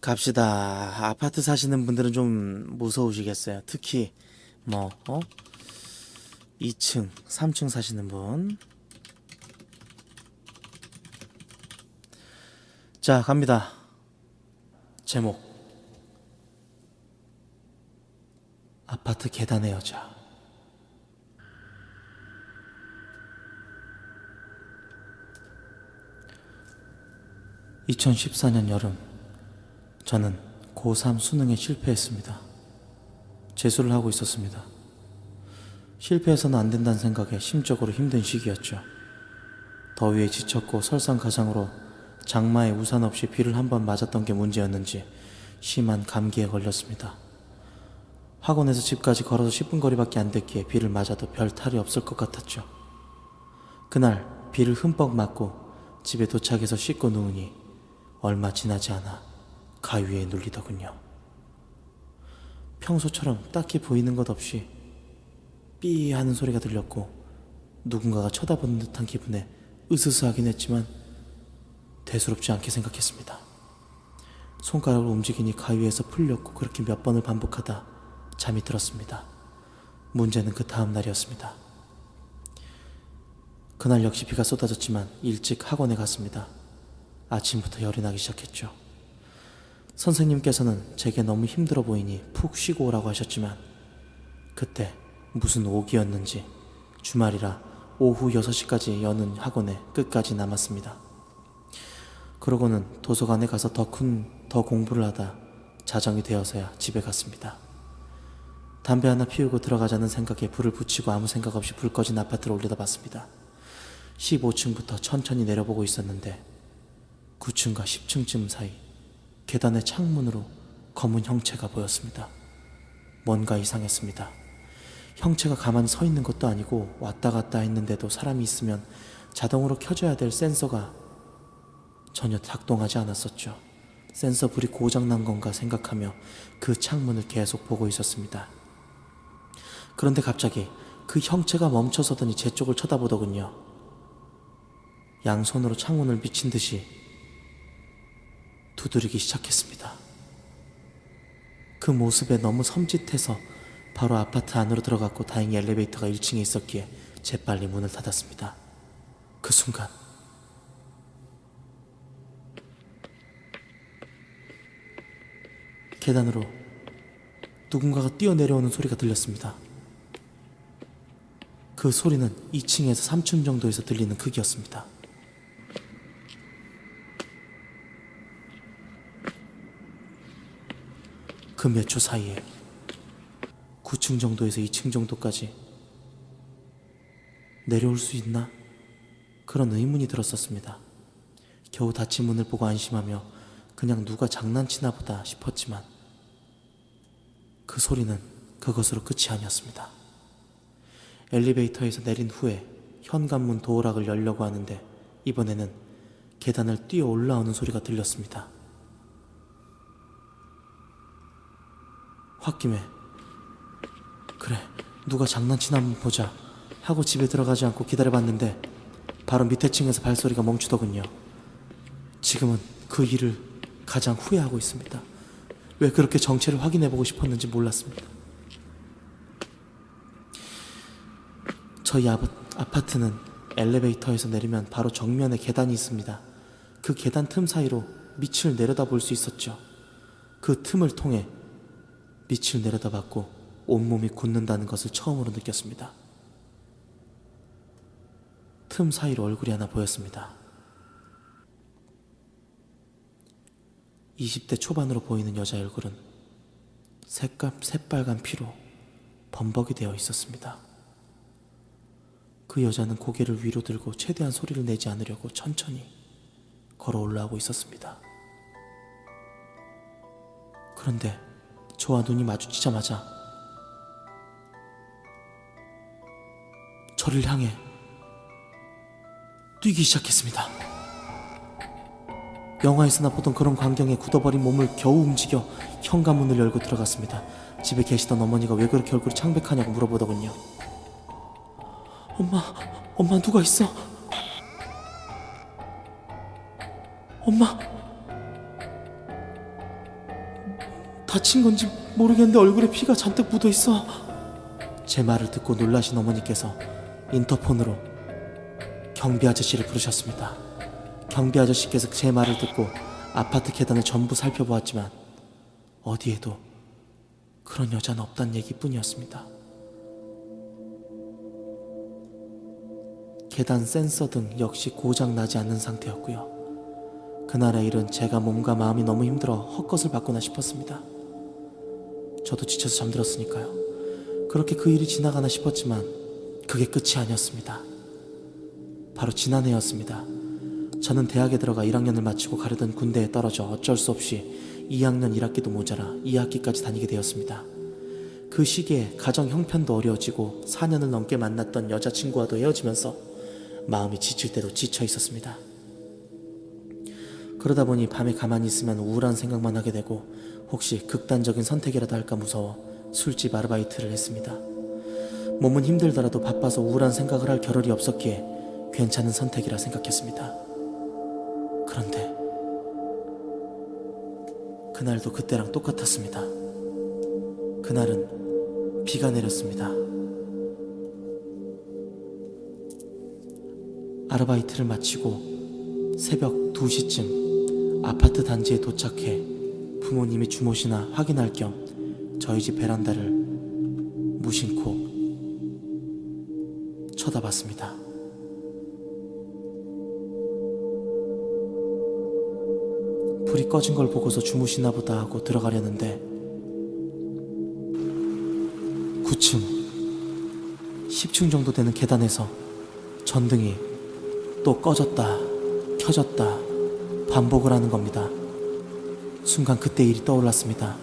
갑시다. 아파트 사시는 분들은 좀 무서우시겠어요. 특히 2층, 3층 사시는 분. 자, 갑니다. 제목: 아파트 계단의 여자. (2014년) 여름, 저는 고3 수능에 실패했습니다. 재수를 하고 있었습니다. 실패해서는 안 된다는 생각에 심적으로 힘든 시기였죠. 더위에 지쳤고 설상가상으로 장마에 우산 없이 비를 한 번 맞았던 게 문제였는지 심한 감기에 걸렸습니다. 학원에서 집까지 걸어서 10분 거리밖에 안 됐기에 비를 맞아도 별 탈이 없을 것 같았죠. 그날 비를 흠뻑 맞고 집에 도착해서 씻고 누우니 얼마 지나지 않아 가위에 눌리더군요. 평소처럼 딱히 보이는 것 없이 삐 하는 소리가 들렸고 누군가가 쳐다보는 듯한 기분에 으스스하긴 했지만 대수롭지 않게 생각했습니다. 손가락을 움직이니 가위에서 풀렸고 그렇게 몇 번을 반복하다 잠이 들었습니다. 문제는 그 다음 날이었습니다. 그날 역시 비가 쏟아졌지만 일찍 학원에 갔습니다. 아침부터 열이 나기 시작했죠. 선생님께서는 제게 너무 힘들어 보이니 푹 쉬고 오라고 하셨지만 그때 무슨 오기였는지 주말이라 오후 6시까지 여는 학원에 끝까지 남았습니다. 그러고는 도서관에 가서 더 공부를 하다 자정이 되어서야 집에 갔습니다. 담배 하나 피우고 들어가자는 생각에 불을 붙이고 아무 생각 없이 불 꺼진 아파트를 올려다봤습니다. 15층부터 천천히 내려보고 있었는데 9층과 10층쯤 사이 계단의 창문으로 검은 형체가 보였습니다. 뭔가 이상했습니다. 형체가 가만히 서 있는 것도 아니고 왔다 갔다 했는데도 사람이 있으면 자동으로 켜져야 될 센서가 전혀 작동하지 않았었죠. 센서 불이 고장난 건가 생각하며 그 창문을 계속 보고 있었습니다. 그런데 갑자기 그 형체가 멈춰서더니 제 쪽을 쳐다보더군요. 양손으로 창문을 미친 듯이 두드리기 시작했습니다. 그 모습에 너무 섬찟해서 바로 아파트 안으로 들어갔고 다행히 엘리베이터가 1층에 있었기에 재빨리 문을 닫았습니다. 그 순간 계단으로 누군가가 뛰어내려오는 소리가 들렸습니다. 그 소리는 2층에서 3층 정도에서 들리는 크기였습니다. 그 몇 초 사이에 9층 정도에서 2층 정도까지 내려올 수 있나? 그런 의문이 들었었습니다. 겨우 닫힌 문을 보고 안심하며 그냥 누가 장난치나 보다 싶었지만 그 소리는 그것으로 끝이 아니었습니다. 엘리베이터에서 내린 후에 현관문 도어락을 열려고 하는데 이번에는 계단을 뛰어 올라오는 소리가 들렸습니다. 홧김에 그래, 누가 장난치나 한번 보자 하고 집에 들어가지 않고 기다려봤는데 바로 밑에 층에서 발소리가 멈추더군요. 지금은 그 일을 가장 후회하고 있습니다. 왜 그렇게 정체를 확인해보고 싶었는지 몰랐습니다. 저희 아파트는 엘리베이터에서 내리면 바로 정면에 계단이 있습니다. 그 계단 틈 사이로 밑을 내려다볼 수 있었죠. 그 틈을 통해 밑을 내려다봤고 온몸이 굳는다는 것을 처음으로 느꼈습니다. 틈 사이로 얼굴이 하나 보였습니다. 20대 초반으로 보이는 여자 얼굴은 새빨간 피로 범벅이 되어 있었습니다. 그 여자는 고개를 위로 들고 최대한 소리를 내지 않으려고 천천히 걸어 올라오고 있었습니다. 그런데 저와 눈이 마주치자마자 저를 향해 뛰기 시작했습니다. 영화에서나 보던 그런 광경에 굳어버린 몸을 겨우 움직여 현관문을 열고 들어갔습니다. 집에 계시던 어머니가 왜 그렇게 얼굴이 창백하냐고 물어보더군요. 엄마 누가 있어? 엄마. 다친 건지 모르겠는데 얼굴에 피가 잔뜩 묻어 있어. 제 말을 듣고 놀라신 어머니께서 인터폰으로 경비 아저씨를 부르셨습니다. 경비 아저씨께서 제 말을 듣고 아파트 계단을 전부 살펴보았지만 어디에도 그런 여자는 없다는 얘기뿐이었습니다. 계단 센서 등 역시 고장 나지 않는 상태였고요. 그날의 일은 제가 몸과 마음이 너무 힘들어 헛것을 봤구나 싶었습니다. 저도 지쳐서 잠들었으니까요. 그렇게 그 일이 지나가나 싶었지만 그게 끝이 아니었습니다. 바로 지난해였습니다. 저는 대학에 들어가 1학년을 마치고 가려던 군대에 떨어져 어쩔 수 없이 2학년 1학기도 모자라 2학기까지 다니게 되었습니다. 그 시기에 가정 형편도 어려워지고 4년을 넘게 만났던 여자친구와도 헤어지면서 마음이 지칠 대로 지쳐 있었습니다. 그러다 보니 밤에 가만히 있으면 우울한 생각만 하게 되고 혹시 극단적인 선택이라도 할까 무서워 술집 아르바이트를 했습니다. 몸은 힘들더라도 바빠서 우울한 생각을 할 겨를이 없었기에 괜찮은 선택이라 생각했습니다. 그런데 그날도 그때랑 똑같았습니다. 그날은 비가 내렸습니다. 아르바이트를 마치고 새벽 2시쯤 아파트 단지에 도착해 부모님이 주무시나 확인할 겸 저희 집 베란다를 무심코 쳐다봤습니다. 불이 꺼진 걸 보고서 주무시나 보다 하고 들어가려는데 9층, 10층 정도 되는 계단에서 전등이 또 꺼졌다 켜졌다 반복을 하는 겁니다. 순간 그때 일이 떠올랐습니다.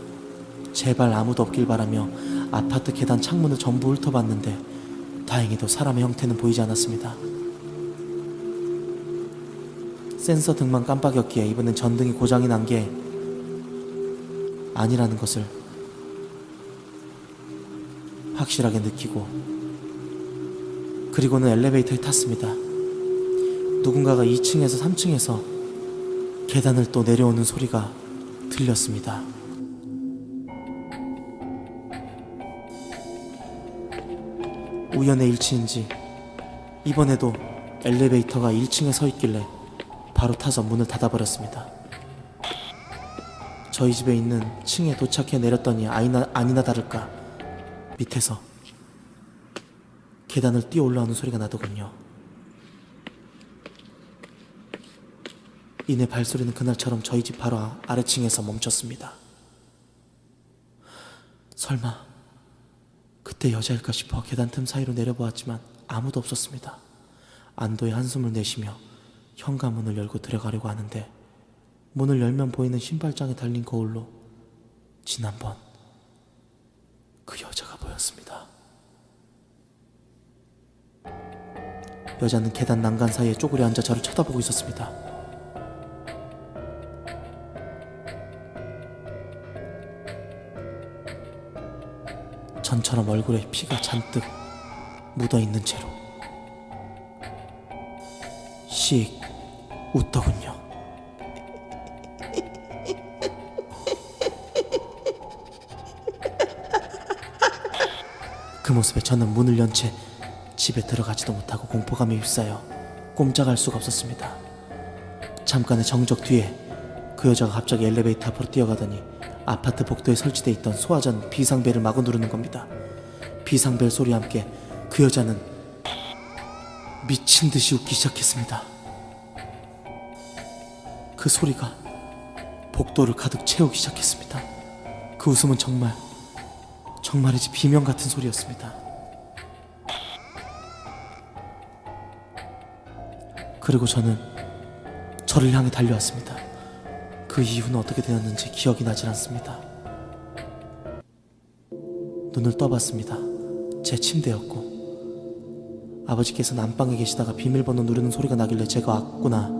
제발 아무도 없길 바라며 아파트 계단 창문을 전부 훑어봤는데 다행히도 사람의 형태는 보이지 않았습니다. 센서 등만 깜빡였기에 이번엔 전등이 고장이 난 게 아니라는 것을 확실하게 느끼고 그리고는 엘리베이터에 탔습니다. 누군가가 2층에서 3층에서 계단을 또 내려오는 소리가 들렸습니다. 우연의 일치인지 이번에도 엘리베이터가 1층에 서 있길래 바로 타서 문을 닫아버렸습니다. 저희 집에 있는 층에 도착해 내렸더니 아니나 다를까 밑에서 계단을 뛰어 올라오는 소리가 나더군요. 이내 발소리는 그날처럼 저희 집 바로 아래층에서 멈췄습니다. 설마 그때 여자일까 싶어 계단 틈 사이로 내려보았지만 아무도 없었습니다. 안도의 한숨을 내쉬며 현관문을 열고 들어가려고 하는데 문을 열면 보이는 신발장에 달린 거울로 지난번 그 여자가 보였습니다. 여자는 계단 난간 사이에 쪼그려 앉아 저를 쳐다보고 있었습니다. 전처럼 얼굴에 피가 잔뜩 묻어있는 채로 씩 웃더군요. 그 모습에 저는 문을 연 채 집에 들어가지도 못하고 공포감에 휩싸여 꼼짝할 수가 없었습니다. 잠깐의 정적 뒤에 그 여자가 갑자기 엘리베이터 앞으로 뛰어가더니 아파트 복도에 설치되어 있던 소화전 비상벨을 마구 누르는 겁니다. 비상벨 소리와 함께 그 여자는 미친 듯이 웃기 시작했습니다. 그 소리가 복도를 가득 채우기 시작했습니다. 그 웃음은 정말이지 비명 같은 소리였습니다. 그리고 저는 저를 향해 달려왔습니다. 그 이후는 어떻게 되었는지 기억이 나질 않습니다. 눈을 떠봤습니다. 제 침대였고 아버지께서는 안방에 계시다가 비밀번호 누르는 소리가 나길래 제가 왔구나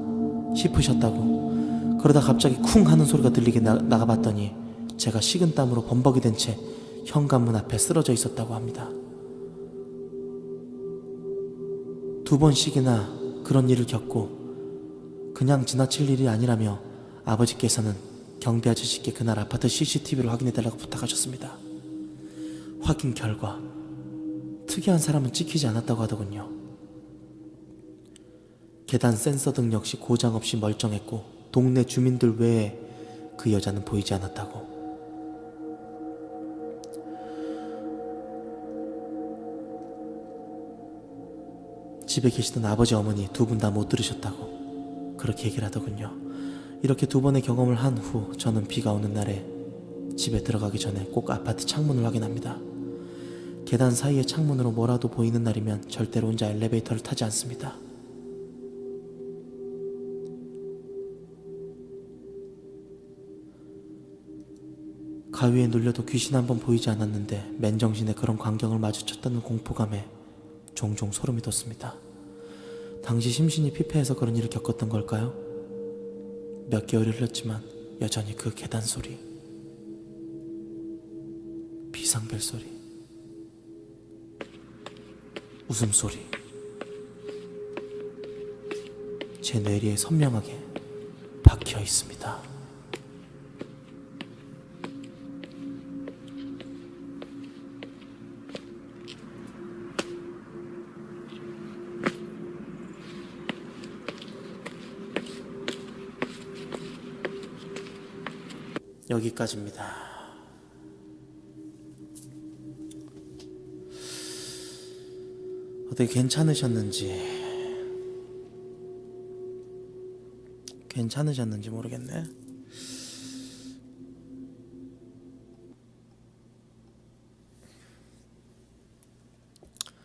싶으셨다고. 그러다 갑자기 쿵 하는 소리가 들리게 나가봤더니 제가 식은땀으로 범벅이 된 채 현관문 앞에 쓰러져 있었다고 합니다. 2번씩이나 그런 일을 겪고 그냥 지나칠 일이 아니라며 아버지께서는 경비 아저씨께 그날 아파트 CCTV를 확인해달라고 부탁하셨습니다. 확인 결과 특이한 사람은 찍히지 않았다고 하더군요. 계단 센서 등 역시 고장 없이 멀쩡했고 동네 주민들 외에 그 여자는 보이지 않았다고. 집에 계시던 아버지 어머니 두 분 다 못 들으셨다고 그렇게 얘기를 하더군요. 이렇게 두 번의 경험을 한 후 저는 비가 오는 날에 집에 들어가기 전에 꼭 아파트 창문을 확인합니다. 계단 사이의 창문으로 뭐라도 보이는 날이면 절대로 혼자 엘리베이터를 타지 않습니다. 가위에 눌려도 귀신 한 번 보이지 않았는데 맨정신에 그런 광경을 마주쳤다는 공포감에 종종 소름이 돋습니다. 당시 심신이 피폐해서 그런 일을 겪었던 걸까요? 몇 개월이 흘렀지만 여전히 그 계단 소리, 비상벨 소리, 웃음소리 제 뇌리에 선명하게 박혀 있습니다. 여기까지입니다. 어떻게 괜찮으셨는지 모르겠네.